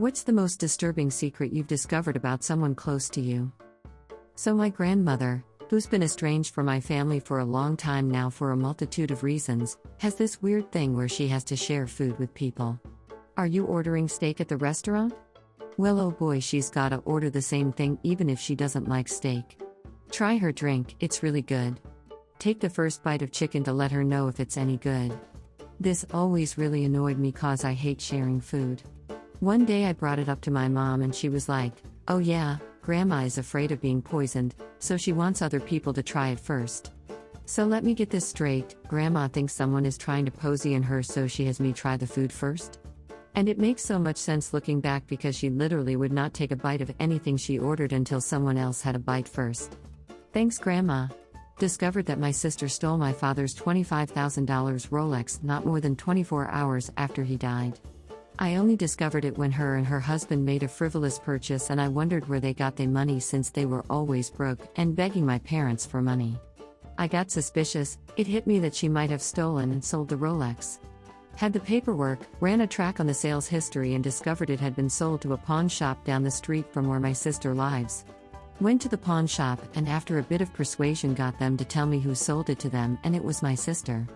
What's the most disturbing secret you've discovered about someone close to you? So, my grandmother, who's been estranged from my family for a long time now for a multitude of reasons, has this weird thing where she has to share food with people. Are you ordering steak at the restaurant? Well, oh boy, she's gotta order the same thing even if she doesn't like steak. Try her drink, it's really good. Take the first bite of chicken to let her know if it's any good. This always really annoyed me cause I hate sharing food. One day I brought it up to my mom and she was like, "Oh yeah, Grandma is afraid of being poisoned, so she wants other people to try it first." So let me get this straight, Grandma thinks someone is trying to poison her so she has me try the food first? And it makes so much sense looking back because she literally would not take a bite of anything she ordered until someone else had a bite first. Thanks, Grandma. Discovered that my sister stole my father's $25,000 Rolex not more than 24 hours after he died. I only discovered it when her and her husband made a frivolous purchase and I wondered where they got their money since they were always broke and begging my parents for money. I got suspicious, it hit me that she might have stolen and sold the Rolex. Had the paperwork, ran a track on the sales history and discovered it had been sold to a pawn shop down the street from where my sister lives. Went to the pawn shop and after a bit of persuasion got them to tell me who sold it to them and it was my sister.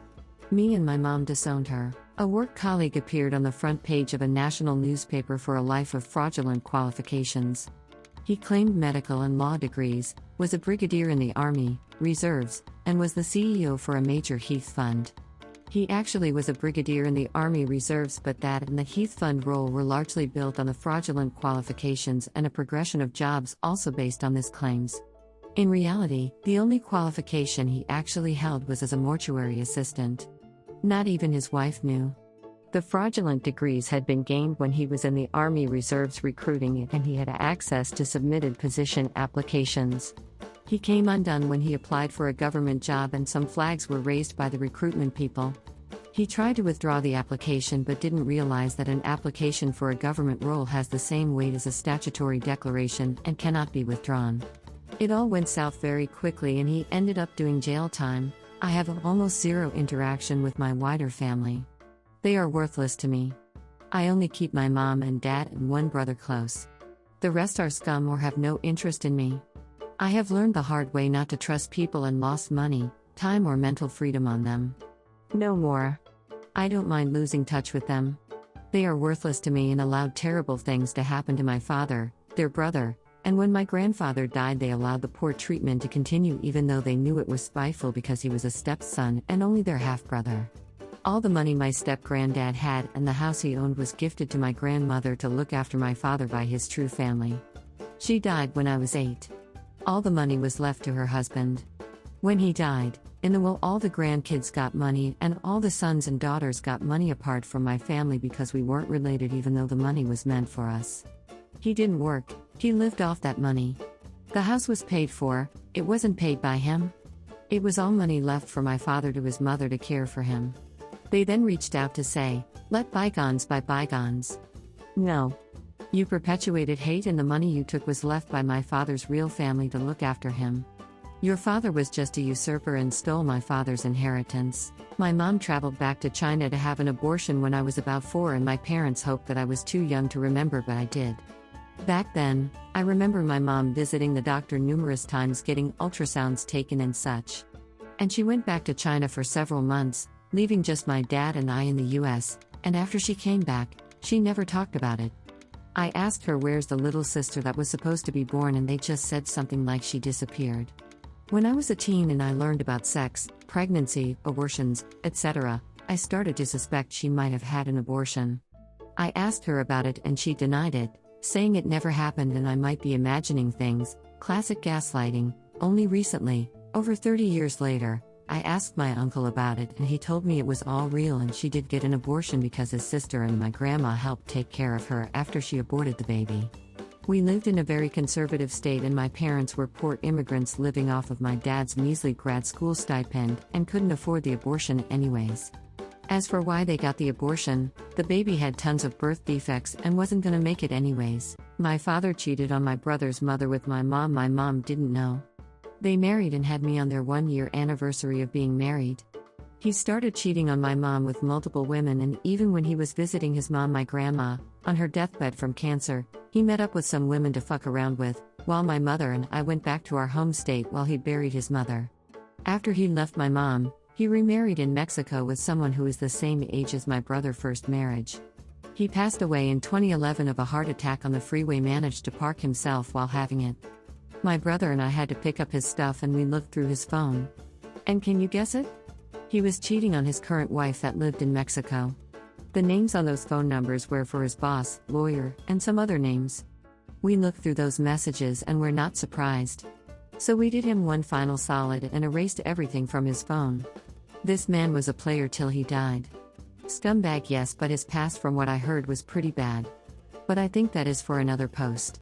Me and my mom disowned her. A work colleague appeared on the front page of a national newspaper for a life of fraudulent qualifications. He claimed medical and law degrees, was a brigadier in the Army, Reserves, and was the CEO for a major Heath Fund. He actually was a brigadier in the Army Reserves, but that and the Heath Fund role were largely built on the fraudulent qualifications and a progression of jobs also based on these claims. In reality, the only qualification he actually held was as a mortuary assistant. Not even his wife knew. The fraudulent degrees had been gained when he was in the Army Reserves recruiting and he had access to submitted position applications. He came undone when he applied for a government job and some flags were raised by the recruitment people. He tried to withdraw the application but didn't realize that an application for a government role has the same weight as a statutory declaration and cannot be withdrawn. It all went south very quickly and he ended up doing jail time. I have almost zero interaction with my wider family. They are worthless to me. I only keep my mom and dad and one brother close. The rest are scum or have no interest in me. I have learned the hard way not to trust people and lost money, time or mental freedom on them. No more. I don't mind losing touch with them. They are worthless to me and allowed terrible things to happen to my father, their brother, and when my grandfather died they allowed the poor treatment to continue even though they knew it was spiteful because he was a stepson and only their half-brother. All the money my step-granddad had and the house he owned was gifted to my grandmother to look after my father by his true family. She died when I was 8. All the money was left to her husband. When he died, in the will all the grandkids got money and all the sons and daughters got money apart from my family because we weren't related even though the money was meant for us. He didn't work, he lived off that money. The house was paid for, it wasn't paid by him. It was all money left for my father to his mother to care for him. They then reached out to say, let bygones by bygones. No. You perpetuated hate and the money you took was left by my father's real family to look after him. Your father was just a usurper and stole my father's inheritance. My mom traveled back to China to have an abortion when I was about 4 and my parents hoped that I was too young to remember but I did. Back then, I remember my mom visiting the doctor numerous times getting ultrasounds taken and such. And she went back to China for several months, leaving just my dad and I in the US, and after she came back, she never talked about it. I asked her where's the little sister that was supposed to be born and they just said something like she disappeared. When I was a teen and I learned about sex, pregnancy, abortions, etc., I started to suspect she might have had an abortion. I asked her about it and she denied it, saying it never happened and I might be imagining things, classic gaslighting. Only recently, over 30 years later, I asked my uncle about it and he told me it was all real and she did get an abortion because his sister and my grandma helped take care of her after she aborted the baby. We lived in a very conservative state and my parents were poor immigrants living off of my dad's measly grad school stipend and couldn't afford the abortion anyways. As for why they got the abortion, the baby had tons of birth defects and wasn't gonna make it anyways. My father cheated on my brother's mother with my mom didn't know. They married and had me on their 1-year anniversary of being married. He started cheating on my mom with multiple women and even when he was visiting his mom, my grandma, On her deathbed from cancer, he met up with some women to fuck around with, while my mother and I went back to our home state while he buried his mother. After he left my mom, he remarried in Mexico with someone who is the same age as my brother's first marriage. He passed away in 2011 of a heart attack on the freeway, managed to park himself while having it. My brother and I had to pick up his stuff and we looked through his phone. And can you guess it? He was cheating on his current wife that lived in Mexico. The names on those phone numbers were for his boss, lawyer, and some other names. We looked through those messages and were not surprised. So we did him one final solid and erased everything from his phone. This man was a player till he died. Scumbag, yes, but his past, from what I heard, was pretty bad. But I think that is for another post.